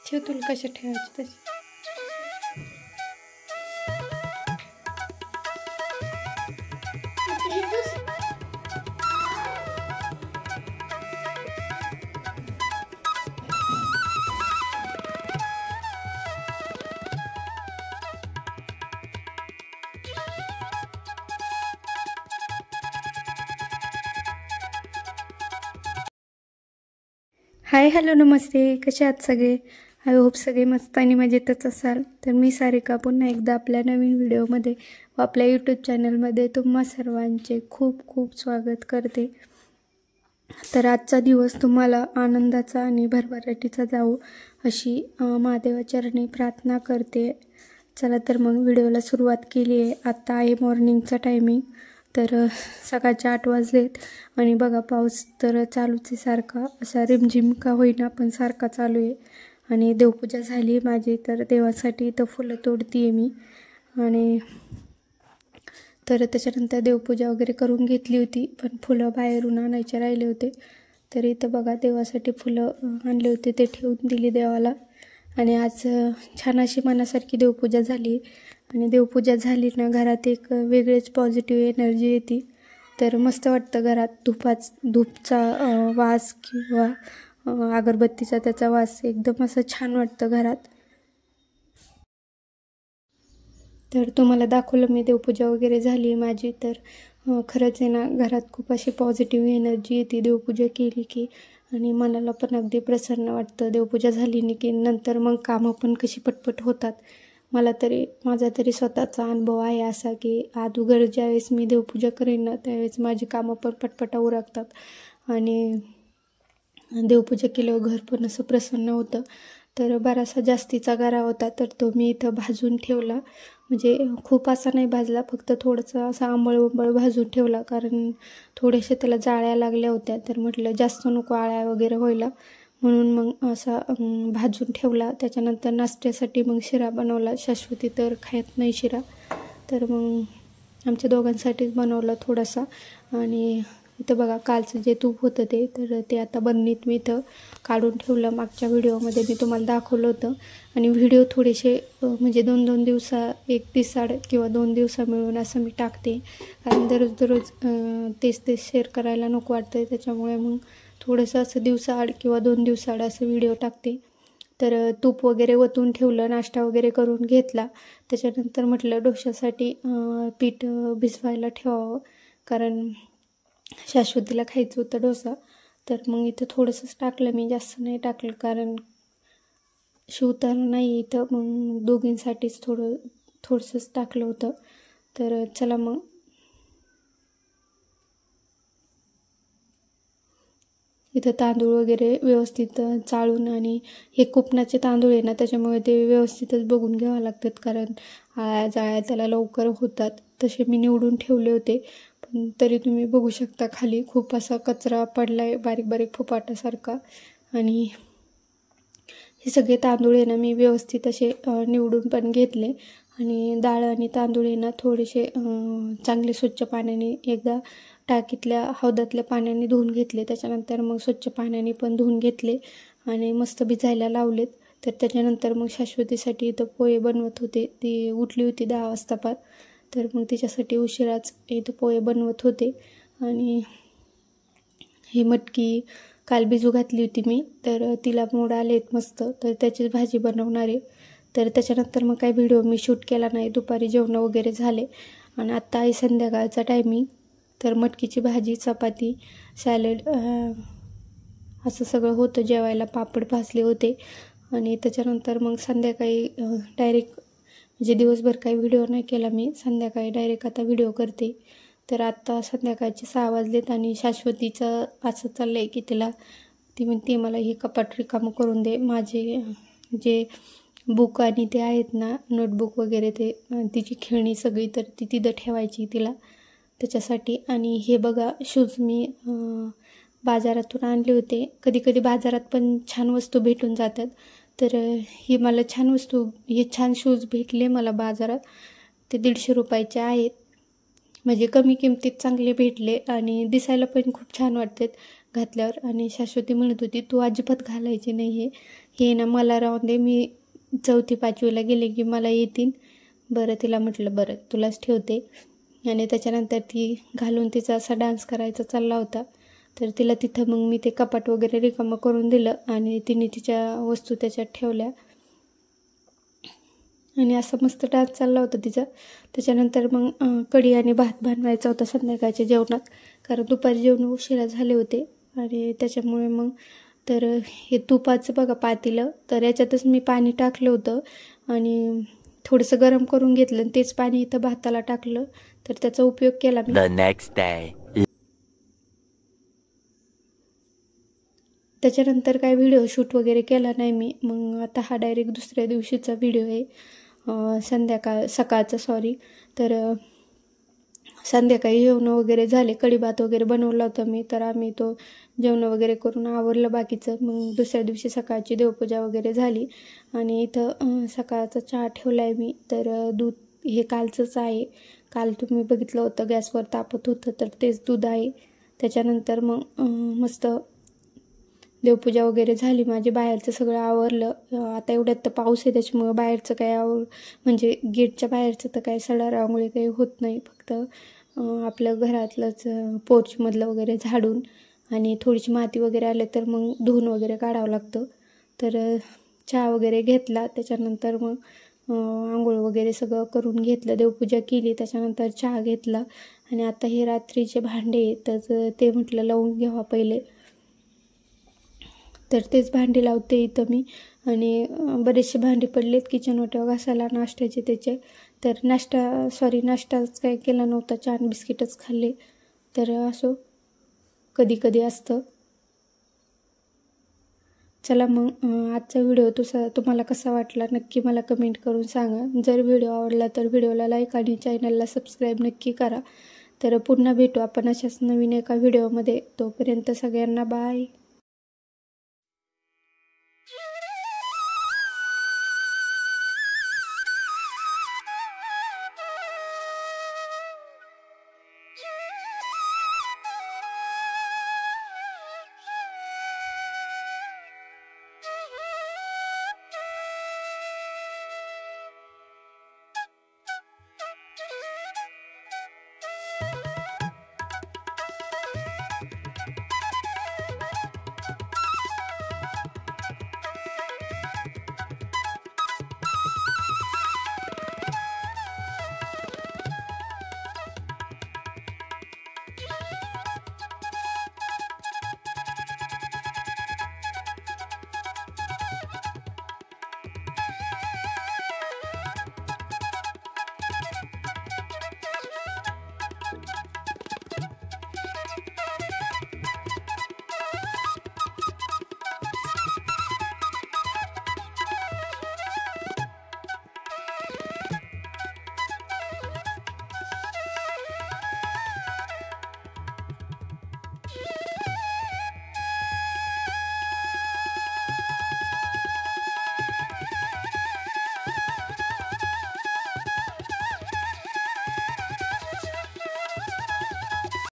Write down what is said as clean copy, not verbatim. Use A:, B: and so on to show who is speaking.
A: ठेव, तुला कशा ठेवायची तशी. हाय, हॅलो, नमस्ते. कसे आहात सगळे? आय होप सगळे मस्त आणि मजेतच असाल. तर मी सारिका पुन्हा एकदा आपल्या नवीन व्हिडिओमध्ये व आपल्या यूट्यूब चॅनलमध्ये तुम्हा सर्वांचे खूप खूप स्वागत करते. तर आजचा दिवस तुम्हाला आनंदाचा आणि भरभराटीचा जावो अशी महादेवाचरणी प्रार्थना करते. चला तर मग व्हिडिओला सुरुवात केली आहे. आत्ता आहे मॉर्निंगचा टायमिंग. तर सकाळचे 8 वाजलेत आणि बघा पाऊस तर चालूच आहे सारखा, असा रिमझिम का होईना पण सारखा चालू आहे. आणि देवपूजा झाली माझी, तर देवासाठी इथं फुलं तोडती आहे मी. आणि तर त्याच्यानंतर देवपूजा वगैरे करून घेतली होती, पण फुलं बाहेरून आणायचे राहिले होते. तर इथं बघा देवासाठी फुलं आणले होते, ते ठेवून दिली देवाला. आणि आज छान अशी मनासारखी देवपूजा झाली. आणि देवपूजा झाली ना, घरात एक वेगळीच पॉझिटिव्ह एनर्जी येते. तर मस्त वाटतं घरात. धूपचा वास किंवा अगरबत्तीचा त्याचा वास एकदम असं छान वाटतं घरात. तर तुम्हाला दाखवलं मी देवपूजा वगैरे झाली आहे माझी. तर खरंच आहे ना, घरात खूप अशी पॉझिटिव्ह एनर्जी येते देवपूजा केली की. आणि मनाला पण अगदी प्रसन्न वाटतं देवपूजा झाली नाही की. नंतर मग कामं पण कशी पटपट होतात. माझा तरी स्वतःचा अनुभव आहे असा की अगोदर ज्यावेळेस मी देवपूजा करेन ना, त्यावेळेस माझी कामं पण पटपट उरकतात. आणि देवपूजा केल्यावर घर पण असं प्रसन्न होतं. तर बराचसा जास्तीचा गरा होता, तर तो मी इथं भाजून ठेवला. म्हणजे खूप असा नाही भाजला, फक्त थोडंसं असा आंबळ भाजून ठेवला, कारण थोडेसे त्याला जाळ्या लागल्या होत्या. तर म्हटलं जास्त नको आळ्या वगैरे व्हायला, म्हणून मग असा भाजून ठेवला. त्याच्यानंतर नाश्त्यासाठी मग शिरा बनवला. शाश्वती तर खात नाही शिरा, तर मग आमच्या दोघांसाठीच बनवला थोडासा. आणि इथं बघा कालचं जे तूप होतं ते आता बरणीत मी इथं काढून ठेवलं. मागच्या व्हिडिओमध्ये मी तुम्हाला दाखवलं होतं. आणि व्हिडिओ थोडेसे म्हणजे 2-2 दिवसा, एक दिवसाआड किंवा 2 दिवसा मिळून असं मी टाकते, कारण दररोज तेच शेअर करायला नको वाटतं. त्याच्यामुळे मग थोडंसं असं दिवसाआड किंवा 2 दिवसाआड असं व्हिडिओ टाकते. तर तूप वगैरे ओतून ठेवलं, नाश्ता वगैरे करून घेतला. त्याच्यानंतर म्हटलं डोश्यासाठी पीठ भिजवायला ठेवावं, कारण शाश्वतीला खायचं होतं डोसा. तर मग इथं थोडंसंच टाकलं मी, जास्त नाही टाकलं, कारण शिवतर नाही इथं, मग दोघींसाठीच थोडंसंच टाकलं होतं. तर चला मग इथं तांदूळ वगैरे व्यवस्थित चाळून, आणि हे कुपनाचे तांदूळ आहे ना, त्याच्यामुळे ते व्यवस्थितच बघून घ्यावं लागतात, कारण आळ्या जाळ्या त्याला लवकर होतात. तसे मी निवडून ठेवले होते, पण तरी तुम्ही बघू शकता खाली खूप असा कचरा पडला आहे, बारीक बारीक फुपाटासारखा. आणि हे सगळे तांदूळ आहे ना मी व्यवस्थित असे निवडून पण घेतले. आणि डाळ आणि तांदूळ आहे ना थोडेसे चांगले स्वच्छ पाण्याने एकदा टाकीतल्या हौदातल्या पाण्याने धुवून घेतले. त्याच्यानंतर मग स्वच्छ पाण्याने पण धुवून घेतले आणि मस्त भिजायला लावलेत. तर त्याच्यानंतर मग शाश्वतीसाठी इथं पोहे बनवत होते. ती उठली होती 10 वाजता पार, तर मग तिच्यासाठी उशिराच इथं पोहे बनवत होते. आणि ही मटकी काल भिजू घातली होती मी, तर तिला मोड आलेत मस्त, तर त्याचीच भाजी बनवणार आहे. तर त्याच्यानंतर मग काही व्हिडिओ मी शूट केला नाही. दुपारी जेवण वगैरे झाले आणि आत्ता आहे संध्याकाळचा टायमिंग. तर मटकीची भाजी, चपाती, सॅलड असं सगळं होतं जेवायला. पापड भाजले होते. आणि त्याच्यानंतर मग संध्याकाळी डायरेक्ट, म्हणजे दिवसभर काही व्हिडिओ नाही केला मी, संध्याकाळी डायरेक्ट आता व्हिडिओ करते. तर आत्ता संध्याकाळचे 6 वाजलेत आणि शाश्वतीचं असं चाललं आहे की ती म्हणते मला हे कपाट रिकामं करून दे. माझे जे बुक आणि ते आहेत ना, नोटबुक वगैरे, ते तिची खेळणी सगळी, तर ती तिथं ठेवायची तिला, त्याच्यासाठी. आणि हे बघा शूज मी बाजारातून आणले होते. कधी कधी बाजारात पण छान वस्तू भेटून जातात. तर ही मला हे छान शूज भेटले मला बाजारात. ते 150 रुपयाचे आहेत, म्हणजे कमी किमतीत चांगले भेटले आणि दिसायला पण खूप छान वाटतात. घातल्यावर. आणि शाश्वती म्हणत होती तू अजिबात घालायची नाही, हे ना मला राहून दे, मी 4थी-5वीला गेले की मला येतील. बरं तिला म्हटलं बरं तुलाच ठेवते. आणि त्याच्यानंतर ती घालून तिचा असा डान्स करायचा चालला होता. तर तिला तिथं मग मी ते कपाट वगैरे रिकामं करून दिलं आणि तिने तिच्या वस्तू त्याच्यात ठेवल्या आणि असा मस्त डान्स चालला होता तिचा. त्याच्यानंतर मग कढी आणि भात बनवायचा होता संध्याकाळच्या जेवणात, कारण दुपारी जेवण उशिरा झाले होते. आणि त्याच्यामुळे मग तर हे तुपाचं बघा पातेलं, तर याच्यातच मी पाणी टाकलं होतं आणि थोडंसं गरम करून घेतलं आणि तेच पाणी इथं भाताला टाकलं, तर त्याचा उपयोग केला मी.
B: The next day.
A: त्याच्यानंतर काय व्हिडिओ शूट वगैरे केला नाही मी. मग आता हा डायरेक्ट दुसऱ्या दिवशीचा व्हिडिओ आहे, सकाळचा सॉरी. तर संध्याकाळी जेवणं वगैरे झाले, कढी भात वगैरे बनवला होता मी, तर आम्ही तो जेवणं वगैरे करून आवरलं बाकीचं. मग दुसऱ्या दिवशी सकाळची देवपूजा वगैरे झाली आणि इथं सकाळचा चहा ठेवला आहे मी. तर दूध हे कालचंच आहे, काल तुम्ही बघितलं होतं गॅसवर तापत होतं, तर तेच दूध आहे. त्याच्यानंतर मग मस्त देवपूजा वगैरे झाली माझी, बाहेरचं सगळं आवरलं. आता एवढ्यात तर पाऊस आहे त्याच्यामुळं बाहेरचं काय म्हणजे गेटच्या बाहेरचं तर काय सडा रांगोळी काही होत नाही, फक्त आपलं घरातलंच पोर्चमधलं वगैरे झाडून आणि थोडीशी माती वगैरे आले तर मग धुवून वगैरे काढावं लागतं. तर चहा वगैरे घेतला, त्याच्यानंतर मग आंघोळ वगैरे सगळं करून घेतलं, देवपूजा केली, त्याच्यानंतर चहा घेतला. आणि आता हे रात्रीचे भांडे तर ते म्हटलं लावून घ्यावा पहिले, तर तेच भांडे लावते इथं मी. आणि बरेचसे भांडे पडलेत किचन ओट्यावर घासायला नाश्त्याचे त्याचे. तर नाश्ताच काय केला नव्हता, चहा बिस्किटच खाल्ले. तर असो कधी कधी असतं. चला मग आजचा व्हिडिओ तुम्हाला कसा वाटला नक्की मला कमेंट करून सांगा. जर व्हिडिओ आवडला तर व्हिडिओला लाईक आणि चॅनलला सबस्क्राईब नक्की करा. तर पुन्हा भेटू आपण अशाच नवीन एका व्हिडिओमध्ये. तोपर्यंत सगळ्यांना बाय.